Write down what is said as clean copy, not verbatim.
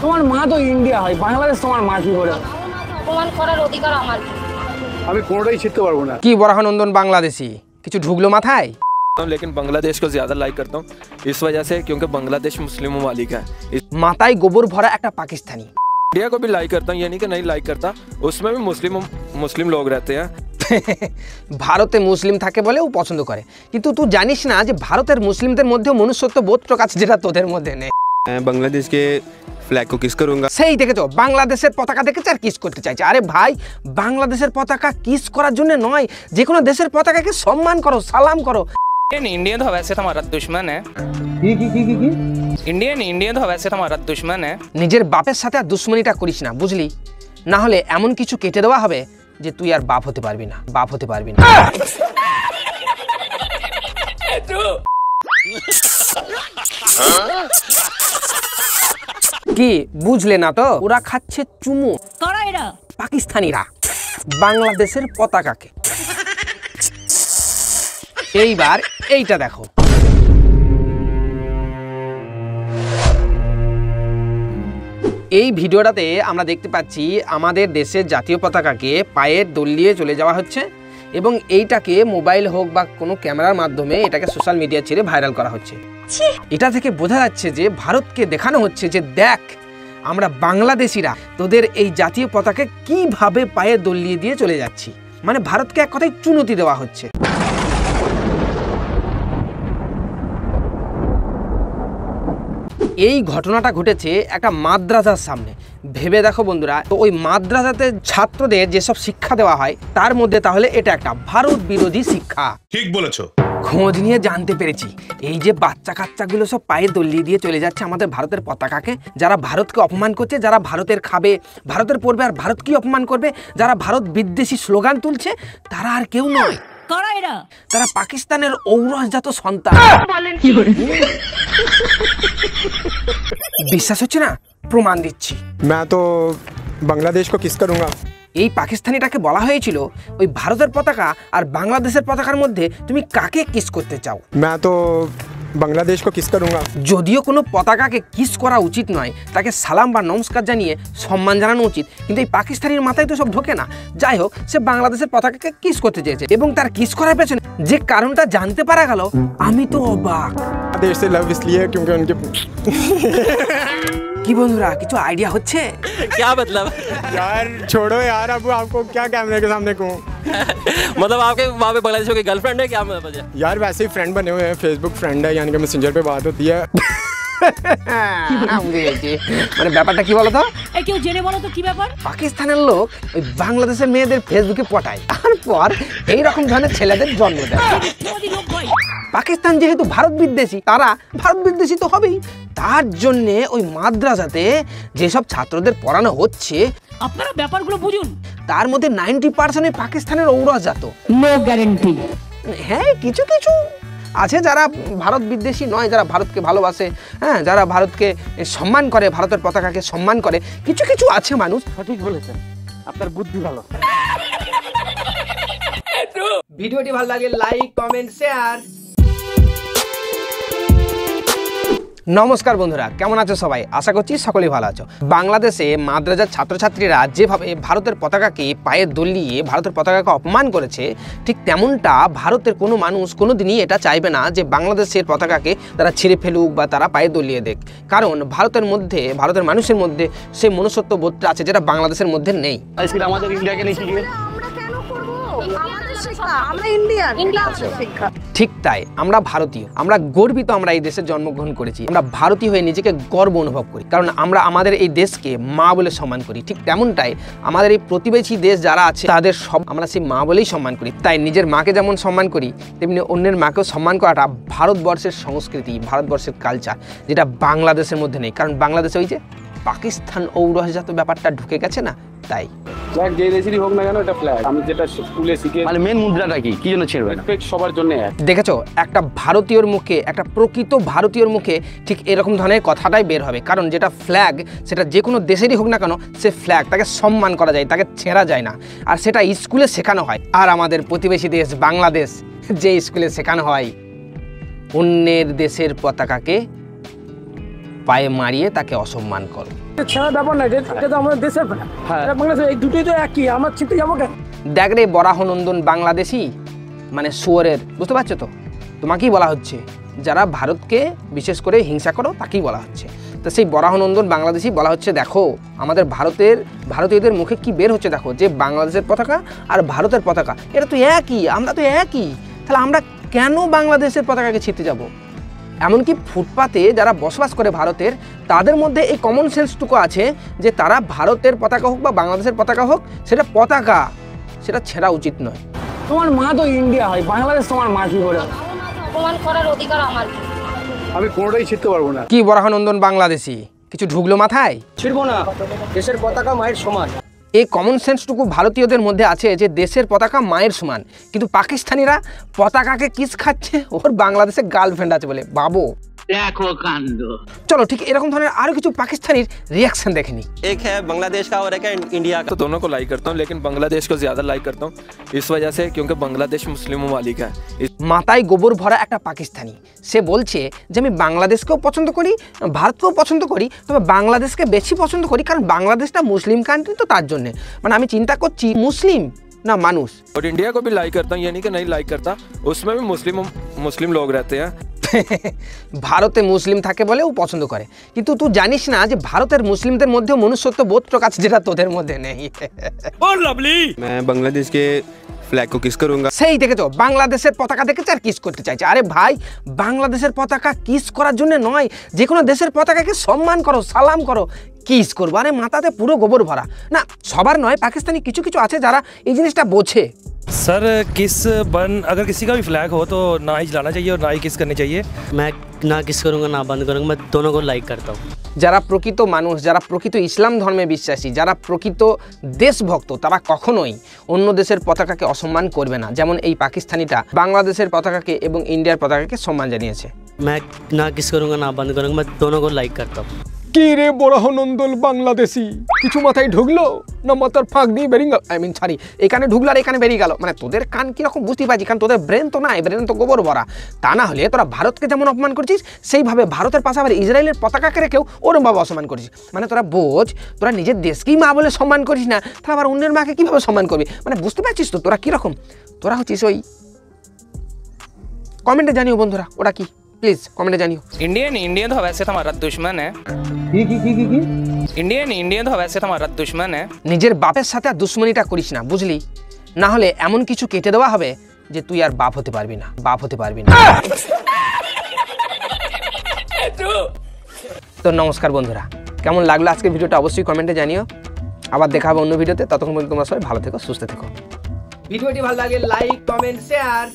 তোমার মা তো ইন্ডিয়া হয়, বাংলাদেশ তোমার মা কি করে? অপমান করার অধিকার আমার। আমি কোনোটাই শিখতে পারবো না। কি বরাহনন্দন বাংলাদেশি, কিছু ঢুকলো মাথায়? लेकिन बांग्लादेश को ज़्यादा लाइक करता हूँ इस वजह से क्योंकि बांग्लादेश मुस्लिम ममालिक है। মাথায় গোবর ভরা একটা পাকিস্তানি। इंडिया को भी लाइक करता हूँ, ये नहीं कि नहीं लाइक करता, उसमें भी मुस्लिम लोग रहते हैं। ভারতে মুসলিম থাকে বলে ও পছন্দ করে, কিন্তু তুই জানিস না যে ভারতের মুসলিমদের মধ্যে মনুষ্যত্ব বোধ প্রকাশ যেটা তোদের মধ্যে নেই। बांग्लादेश के फ्लैग को किस करूंगा। সেই দেখেছো বাংলাদেশের পতাকা দেখেছে আর কিস করতে চাইছে। আরে ভাই, বাংলাদেশের পতাকা কিস করার জন্য নয়, যে কোনো দেশের পতাকাকে সম্মান করো, সালাম করো। इंडियन तो वैसे तो हमारा दुश्मन है। इंडियन तो वैसे तो हमारा दुश्मन है। নিজের বাপের সাথে আর দুশ্মনীটা করিস না, বুঝলি? না হলে এমন কিছু কেটে দেওয়া হবে যে তুই আর বাপ হতে পারবি না, বাপ হতে পারবি না। কি বুঝলে না তো? ওরা খাচ্ছে চুমু। কারা এরা? পাকিস্তানিরা বাংলাদেশের পতাকাকে। এইবার এইটা দেখো। এই ভিডিওটাতে আমরা দেখতে পাচ্ছি আমাদের দেশের জাতীয় পতাকাকে পায়ের দলিয়ে চলে যাওয়া হচ্ছে এবং এইটাকে মোবাইল হোক বা কোনো ক্যামেরার মাধ্যমে এটাকে সোশ্যাল মিডিয়া ছেড়ে ভাইরাল করা হচ্ছে। এটা থেকে বোঝা যাচ্ছে যে ভারতকে দেখানো হচ্ছে যে দেখ, আমরা বাংলাদেশিরা তোদের এই জাতীয় পতাকা কিভাবে পায়ে দলিয়ে দিয়ে চলে যাচ্ছি। মানে ভারতকে এক কথায় চুনতি দেওয়া হচ্ছে। এই ঘটনাটা ঘটেছে একটা মাদ্রাসার সামনে। ভেবে দেখো বন্ধুরা, তো ওই মাদ্রাসাতে ছাত্রদের যেসব শিক্ষা দেওয়া হয় তার মধ্যে তাহলে এটা একটা ভারত বিরোধী শিক্ষা। ঠিক বলেছো। খোঁজ নিয়ে জানতে পেরেছি এই যে বাচ্চা কাচ্চাগুলো সব পায়ে দলিয়ে দিয়ে চলে যাচ্ছে আমাদের ভারতের পতাকাকে, যারা ভারতকে অপমান করছে, যারা ভারতের খাবে, ভারতের পড়বে আর ভারত কি অপমান করবে, যারা ভারত বিদ্বেষী স্লোগান তুলছে, তারা আর কেউ নয়, কারা এরা? তারা পাকিস্তানের ঔরসজাত সন্তান। বিশ্বাস হচ্ছে না? প্রমাণ দিচ্ছি। मैं तो बांग्लादेश को किस करूंगा। এই পাকিস্তানিটাকে বলা হয়েছিল ওই ভারতের পতাকা আর বাংলাদেশের পতাকার মধ্যে তুমি কাকে কিস করতে চাও। मैं तो बांग्लादेश को किस करूंगा। যদিও কোনো পতাকাকে কিস করা উচিত নয়, তাকে সালাম বা নমস্কার জানিয়ে সম্মান জানানো উচিত, কিন্তু এই পাকিস্তানির মাথায় তো সব ঢোকে না। যাই হোক, সে বাংলাদেশের পতাকাকে কিস করতে চেয়েছে এবং তার কিস করার পেছনে যে কারণটা জানতে পারা গেল, আমি তো অবাক। देश से लव इसलिए क्योंकि उनके কি বন্ধুরা, কিছু আইডিয়া হচ্ছে? क्या मतलब? यार छोड़ो यार, अब आपको क्या कैमरे के सामने कहूँ। मतलब आपके वहाँ पे बांग्लादेश की गर्लफ्रेंड है क्या? मतलब यार वैसे ही फ्रेंड बने हुए हैं, फेसबुक फ्रेंड है, यानी कि मैसेंजर पे बात होती है। মানে ব্যাপারটা কি বলতো? এই কেউ জেনে বলো তো কি ব্যাপার? পাকিস্তানের লোক ওই বাংলাদেশের মেয়েদের ফেসবুকে পটায়, তারপর এইরকম ধরনের ছেলেদের জন্ম দেয়। পাকিস্তান যেহেতু ভারত বিদ্বেষী, তারা ভারত বিদ্বেষী তো হবেই। তার জন্যে ওই মাদ্রাসাতে যেসব ছাত্রদের পড়ানো হচ্ছে, আপনারা ব্যাপারগুলো বুঝুন, তার মধ্যে 90% পাকিস্তানের ঔরসজাত। No guarantee. হ্যাঁ, কিছু কিছু আছে যারা ভারত বিদ্বেষী নয়, যারা ভারতকে ভালোবাসে, হ্যাঁ, যারা ভারতকে সম্মান করে, ভারতের পতাকাকে সম্মান করে, কিছু কিছু আছে মানুষ। সঠিক বলেছেন, আপনার বুদ্ধি ভালো। ভিডিওটি ভালো লাগলে লাইক, কমেন্ট, শেয়ার। নমস্কার বন্ধুরা, কেমন আছো সবাই? আশা করছি সকলেই ভালো আছো। বাংলাদেশে মাদ্রাসার ছাত্রছাত্রীরা যেভাবে ভারতের পতাকাকে পায়ে দলিয়ে ভারতের পতাকাকে অপমান করেছে, ঠিক তেমনটা ভারতের কোনো মানুষ কোনোদিনই এটা চাইবে না যে বাংলাদেশের পতাকাকে তারা ছিঁড়ে ফেলুক বা তারা পায়ে দলিয়ে দেখ। কারণ ভারতের মধ্যে, ভারতের মানুষের মধ্যে সেই মনুষ্যত্ব বোধটা আছে যেটা বাংলাদেশের মধ্যে নেই। আজকে আমাদের ইন্ডিয়াকে নিয়ে শিখে ঠিক তাই, আমরা ভারতীয়, আমরা গর্বিত, আমরা এই দেশে জন্মগ্রহণ করেছি, আমরা ভারতীয় হয়ে নিজেকে গর্ব অনুভব করি, কারণ আমরা আমাদের এই দেশকে মা বলে সম্মান করি। ঠিক তেমনটাই আমাদের এই প্রতিবেশী দেশ যারা আছে তাদের সব আমরা সেই মা বলেই সম্মান করি। তাই নিজের মাকে যেমন সম্মান করি, তেমনি অন্যের মাকেও সম্মান করাটা ভারতবর্ষের সংস্কৃতি, ভারতবর্ষের কালচার, যেটা বাংলাদেশের মধ্যে নেই। কারণ বাংলাদেশে ওই যে পাকিস্তান ঔরসজাত ব্যাপারটা ঢুকে গেছে না, তাই। ফ্ল্যাগ যে দেশেরই হোক না কেন, এটা ফ্ল্যাগ। আমি যেটা স্কুলে শিখে, মানে মেন মুদ্রাটা কি জন্য ছেড়বে না, সবার জন্য এক। দেখেছো, একটা ভারতীয়র মুখে, একটা প্রকৃত ভারতীয়র মুখে ঠিক এরকম ধরনের কথাটাই বের হবে। কারণ যেটা ফ্ল্যাগ, সেটা যে কোনো দেশেরই হোক না কেন, সে ফ্ল্যাগ, তাকে সম্মান করা যায়, তাকে ছেঁড়া যায় না। আর সেটা স্কুলে শেখানো হয়। আর আমাদের প্রতিবেশী দেশ বাংলাদেশ, যে স্কুলে শেখানো হয় অন্যের দেশের পতাকাকে পায়ে মারিয়ে তাকে অসম্মান করো। ছেঁড়া ব্যাপার না, এটা তো আমাদের দেশের বাংলাদেশ, এই দুটোই তো একই, আমরা ছিটতে যাবো কেন? দেখ রে বরাহনন্দন বাংলাদেশি মানে শুয়োরের, বুঝতে পারছো তো? তোমাকেই বলা হচ্ছে, যারা ভারতকে বিশেষ করে হিংসা করো তাকেই বলা হচ্ছে। তো সেই বরাহনন্দন বাংলাদেশি বলা হচ্ছে, দেখো আমাদের ভারতীয়দের মুখে কি বের হচ্ছে, দেখো যে বাংলাদেশের পতাকা আর ভারতের পতাকা এটা তো একই, আমরা তো একই, তাহলে আমরা কেন বাংলাদেশের পতাকাকে ছিঁড়তে যাব? এমনকি ফুটপাতে যারা বসবাস করে ভারতের, তাদের মধ্যে এই কমন সেন্সটুকু আছে যে তারা ভারতের পতাকা হোক বা বাংলাদেশের পতাকা হোক, সেটা পতাকা, সেটা ছেঁড়া উচিত নয়। তোমার মা তো ইন্ডিয়া হয়, বাংলাদেশ তোমার মা কি করে? অপমান করার অধিকার আমার। আমি কোনোটাই ছিঁড়তে পারবো না। কি বরাহনন্দন বাংলাদেশি, কিছু ঢুকলো মাথায়? ছিড়বো না, দেশের পতাকা মায়ের সমান। এই কমন সেন্সটুকু ভারতীয়দের মধ্যে আছে যে দেশের পতাকা মায়ের সমান, কিন্তু পাকিস্তানিরা পতাকাকে কিস খাচ্ছে ওর বাংলাদেশে গার্লফ্রেন্ড আছে বলে। বাবু দেখো কাণ্ড। চলো ঠিক এরকম ধরনের আরো কিছু পাকিস্তানির রিয়াকশন দেখে নি। एक है बांग्लादेश का और एक है इंडिया का। तो दोनों को लाइक करता हूँ, लेकिन बांग्लादेश को ज़्यादा लाइक करता हूँ इस वजह से क्योंकि बांग्लादेश मुस्लिमों वाली का है। মাথায় গোবর ভরা একটা পাকিস্তানি, সে বলছে যে আমি বাংলাদেশকেও পছন্দ করি, ভারতকেও পছন্দ করি, তবে বাংলাদেশকে বেশি পছন্দ করি কারণ বাংলাদেশটা মুসলিম কান্ট্রি, তো তার জন্যে। মানে আমি চিন্তা করছি মুসলিম না মানুষ। और इंडिया को भी लाइक करता हूँ, ये नहीं कि नहीं लाइक करता, उसमें भी मुस्लिम लोग रहते हैं। ভারতে মুসলিম থাকে বলে ও পছন্দ করে, কিন্তু তুই জানিস না যে ভারতের মুসলিমদের মধ্যেও মনুষ্যত্ব বোধ প্রকাশ যেটা তোদের মধ্যে নেই। मैं बांग्लादेश के फ्लैग को किस करूंगा। সেই দেখেছো বাংলাদেশের পতাকা দেখেছে আর কিস করতে চাইছে। আরে ভাই, বাংলাদেশের পতাকা কিস করার জন্য নয়, যে কোনো দেশের পতাকাকে সম্মান করো, সালাম করো, কিস করবো। আরে মাথাতে পুরো গোবর ভরা। না সবার নয়, পাকিস্তানি কিছু কিছু আছে যারা এই জিনিসটা বোঝে। सर किस बन अगर किसी का भी फ्लैग हो तो ना ही जलाना चाहिए और ना ही किस करनी चाहिए। मैं ना किस करूँगा ना बंद करूँगा, मैं दोनों को लाइक करता हूँ। যারা প্রকৃত মানুষ, যারা প্রকৃত ইসলাম ধর্মে বিশ্বাসী, যারা প্রকৃত দেশভক্ত, তারা কখনোই অন্য দেশের পতাকাকে অসম্মান করবে না। যেমন এই পাকিস্তানিটা বাংলাদেশের পতাকাকে এবং ইন্ডিয়ার পতাকাকে সম্মান জানিয়েছে। मैं ना किस करूँगा ना बंद करूँगा, मैं दोनों को लाइक करता हूँ। কি রে বরাহনন্দন বাংলাদেশি, কিছু মাথায় ঢুকলো না মাথার ফাঁক দিয়ে বেরিয়ে গেল? আই মিন সরি, এখানে ঢুকলো আর এখানে বেরিয়ে গেল। মানে তোদের কান কীরকম বুঝতে পারছি, কারণ তোদের ব্রেন তো নাই, ব্রেন তো গোবর ভরা। তা না হলে তোরা ভারতকে যেমন অপমান করছিস, সেইভাবে ভারতের পাশে আবার ইসরায়েলের পতাকাকে রেখেও ওরমভাবে অসম্মান করছিস। মানে তোরা বোঝ, তোরা নিজের দেশকেই মা বলে সম্মান করিস না, তাহলে আবার অন্যের মাকে কীভাবে সম্মান করবি? মানে বুঝতে পারছিস তো তোরা কীরকম? তোরা হচ্ছিস ওই, কমেন্টে জানিও বন্ধুরা ওরা কি, প্লিজ কমেন্টে জানিও। इंडियन तो वैसे तो हमारा दुश्मन है। इंडियन तो वैसे तो हमारा दुश्मन है। নিজের বাপের সাথে আর দুশ্মনীটা করিস না, বুঝলি? না হলে এমন কিছু কেটে দেওয়া হবে যে তুই আর বাপ হতে পারবি না, বাপ হতে পারবি না। তো নমস্কার বন্ধুরা, কেমন লাগলো আজকের ভিডিওটা অবশ্যই কমেন্টে জানিও। আবার দেখা হবে অন্য ভিডিওতে, ততক্ষণ পর্যন্ত তোমরা সবাই ভালো থেকো, সুস্থ থেকো। ভিডিওটি ভালো লাগে লাইক, কমেন্ট, শেয়ার।